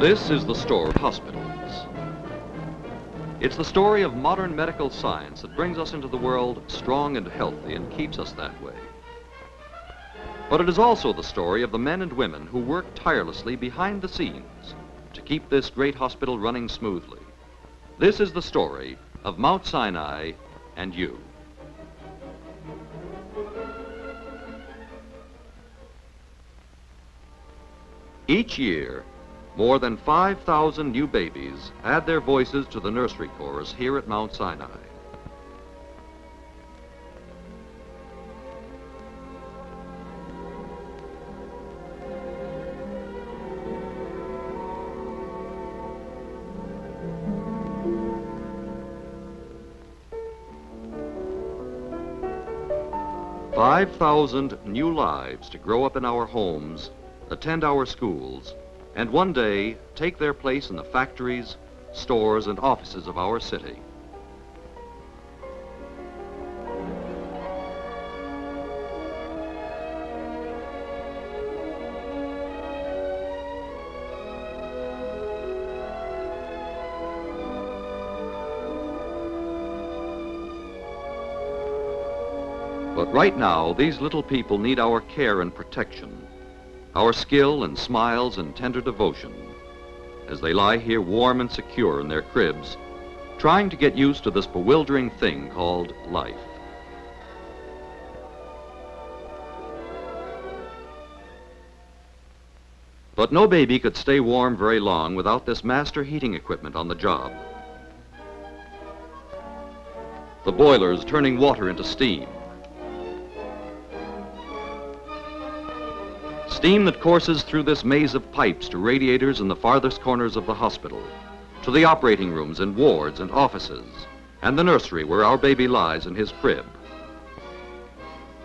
This is the story of hospitals. It's the story of modern medical science that brings us into the world strong and healthy and keeps us that way. But it is also the story of the men and women who work tirelessly behind the scenes to keep this great hospital running smoothly. This is the story of Mount Sinai and You. Each year, more than 5,000 new babies add their voices to the nursery chorus here at Mount Sinai. "5,000 new lives to grow up in our homes, attend our schools, and one day take their place in the factories, stores, and offices of our city." But right now, these little people need our care and protection, our skill and smiles and tender devotion, as they lie here warm and secure in their cribs, trying to get used to this bewildering thing called life. But no baby could stay warm very long without this master heating equipment on the job. The boilers turning water into steam. Steam that courses through this maze of pipes to radiators in the farthest corners of the hospital, to the operating rooms and wards and offices, and the nursery where our baby lies in his crib.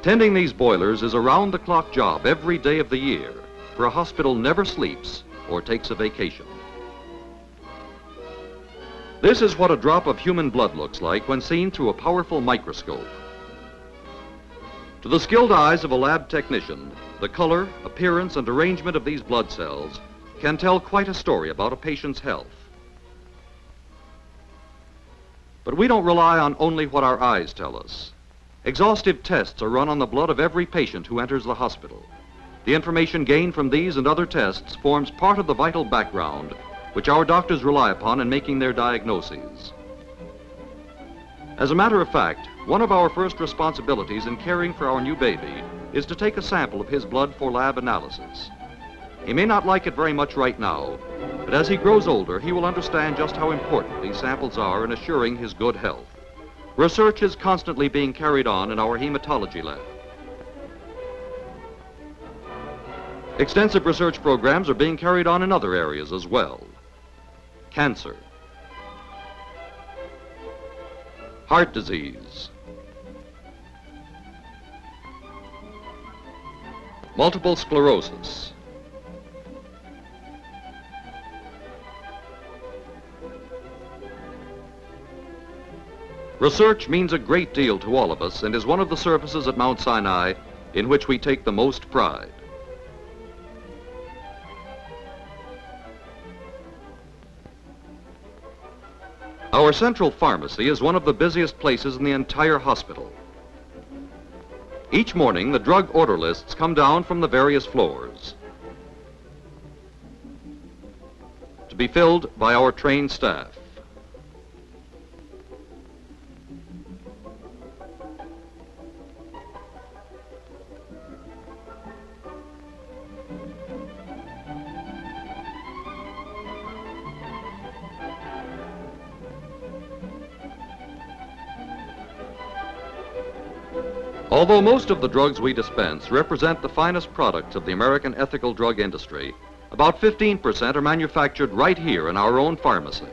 Tending these boilers is a round-the-clock job every day of the year, for a hospital never sleeps or takes a vacation. This is what a drop of human blood looks like when seen through a powerful microscope. To the skilled eyes of a lab technician, the color, appearance, and arrangement of these blood cells can tell quite a story about a patient's health. But we don't rely on only what our eyes tell us. Exhaustive tests are run on the blood of every patient who enters the hospital. The information gained from these and other tests forms part of the vital background which our doctors rely upon in making their diagnoses. As a matter of fact, one of our first responsibilities in caring for our new baby is to take a sample of his blood for lab analysis. He may not like it very much right now, but as he grows older, he will understand just how important these samples are in assuring his good health. Research is constantly being carried on in our hematology lab. Extensive research programs are being carried on in other areas as well. Cancer, heart disease, multiple sclerosis, research means a great deal to all of us and is one of the services at Mount Sinai in which we take the most pride. Our central pharmacy is one of the busiest places in the entire hospital. Each morning, the drug order lists come down from the various floors to be filled by our trained staff. Although most of the drugs we dispense represent the finest products of the American ethical drug industry, about 15% are manufactured right here in our own pharmacy.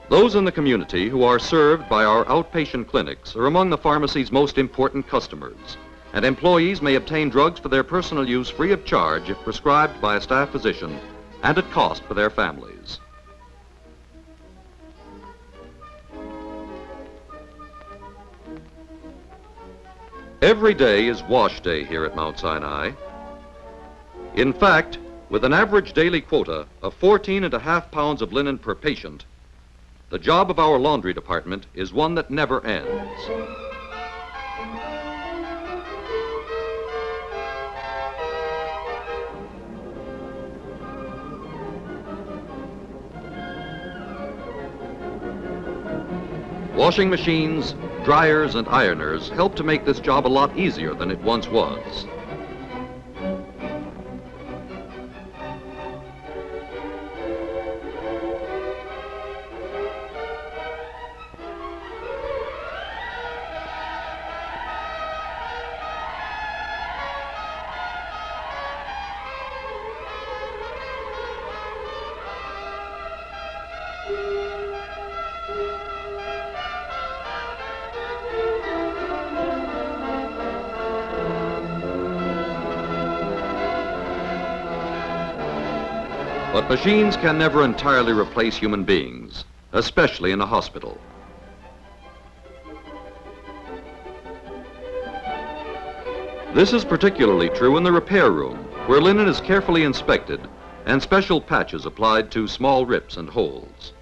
Those in the community who are served by our outpatient clinics are among the pharmacy's most important customers, and employees may obtain drugs for their personal use free of charge if prescribed by a staff physician and at cost for their families. Every day is wash day here at Mount Sinai. In fact, with an average daily quota of 14.5 pounds of linen per patient, the job of our laundry department is one that never ends. Washing machines, dryers, and ironers help to make this job a lot easier than it once was. But machines can never entirely replace human beings, especially in a hospital. This is particularly true in the repair room, where linen is carefully inspected and special patches applied to small rips and holes.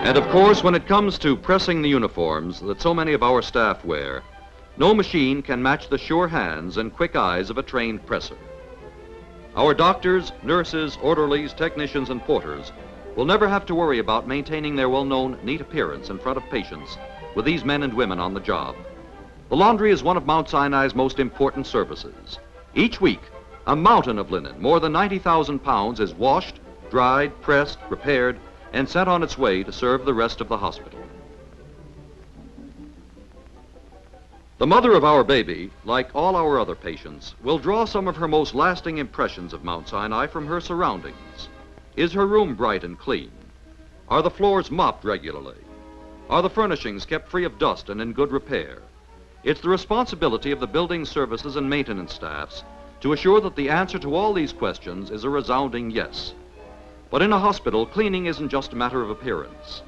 And of course, when it comes to pressing the uniforms that so many of our staff wear, no machine can match the sure hands and quick eyes of a trained presser. Our doctors, nurses, orderlies, technicians, and porters will never have to worry about maintaining their well-known neat appearance in front of patients with these men and women on the job. The laundry is one of Mount Sinai's most important services. Each week, a mountain of linen, more than 90,000 pounds, is washed, dried, pressed, repaired, and sent on its way to serve the rest of the hospital. The mother of our baby, like all our other patients, will draw some of her most lasting impressions of Mount Sinai from her surroundings. Is her room bright and clean? Are the floors mopped regularly? Are the furnishings kept free of dust and in good repair? It's the responsibility of the building services and maintenance staffs to assure that the answer to all these questions is a resounding yes. But in a hospital, cleaning isn't just a matter of appearance.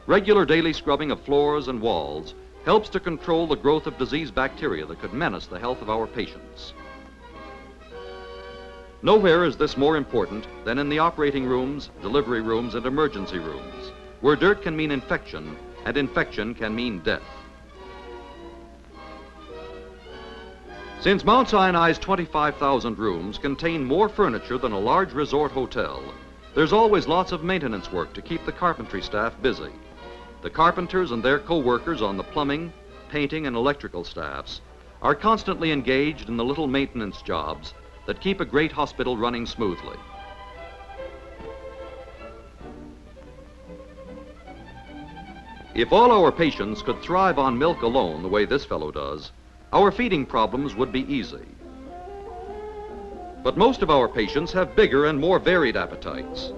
Regular daily scrubbing of floors and walls helps to control the growth of disease bacteria that could menace the health of our patients. Nowhere is this more important than in the operating rooms, delivery rooms, and emergency rooms, where dirt can mean infection, and infection can mean death. Since Mount Sinai's 25,000 rooms contain more furniture than a large resort hotel, there's always lots of maintenance work to keep the carpentry staff busy. The carpenters and their co-workers on the plumbing, painting, and electrical staffs are constantly engaged in the little maintenance jobs that keep a great hospital running smoothly. If all our patients could thrive on milk alone the way this fellow does, our feeding problems would be easy. But most of our patients have bigger and more varied appetites,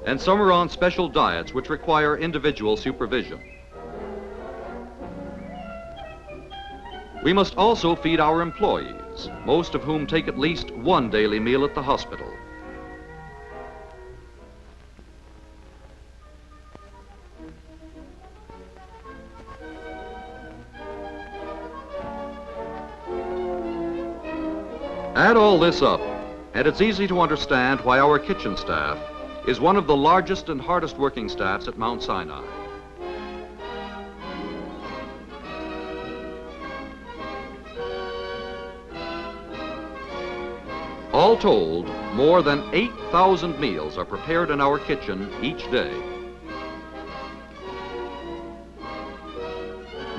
and some are on special diets which require individual supervision. We must also feed our employees, most of whom take at least one daily meal at the hospital. Add all this up, and it's easy to understand why our kitchen staff is one of the largest and hardest working staffs at Mount Sinai. All told, more than 8,000 meals are prepared in our kitchen each day.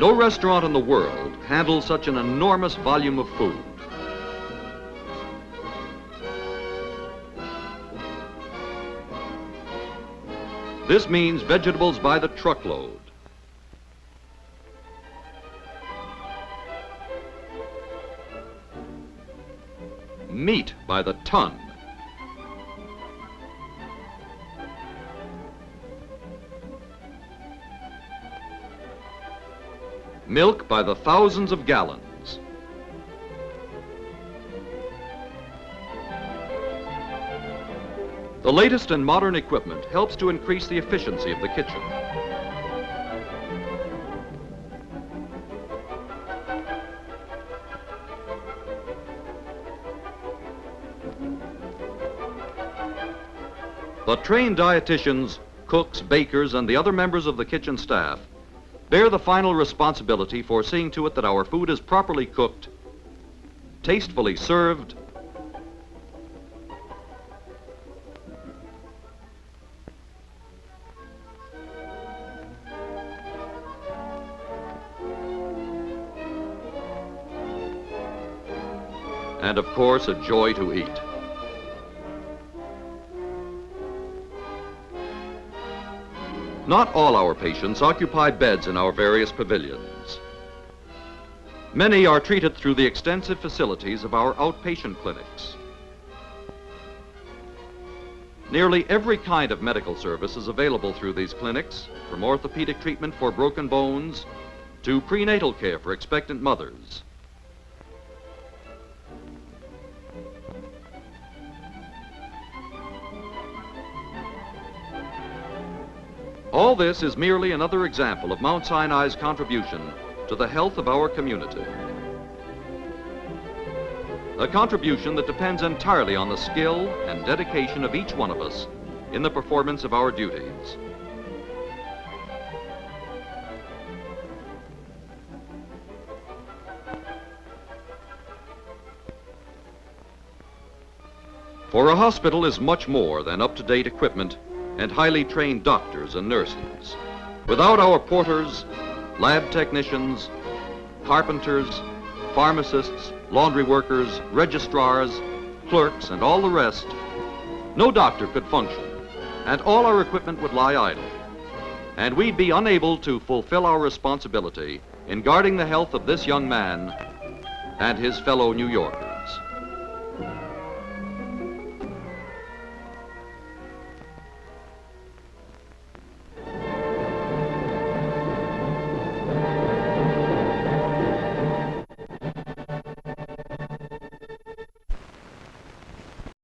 No restaurant in the world handles such an enormous volume of food. This means vegetables by the truckload, meat by the ton, milk by the thousands of gallons, The latest and modern equipment helps to increase the efficiency of the kitchen. The trained dietitians, cooks, bakers, and the other members of the kitchen staff bear the final responsibility for seeing to it that our food is properly cooked, tastefully served, and of course, a joy to eat. Not all our patients occupy beds in our various pavilions. Many are treated through the extensive facilities of our outpatient clinics. Nearly every kind of medical service is available through these clinics, from orthopedic treatment for broken bones to prenatal care for expectant mothers. All this is merely another example of Mount Sinai's contribution to the health of our community. A contribution that depends entirely on the skill and dedication of each one of us in the performance of our duties. For a hospital is much more than up-to-date equipment and highly trained doctors and nurses. Without our porters, lab technicians, carpenters, pharmacists, laundry workers, registrars, clerks, and all the rest, no doctor could function, and all our equipment would lie idle, and we'd be unable to fulfill our responsibility in guarding the health of this young man and his fellow New Yorkers.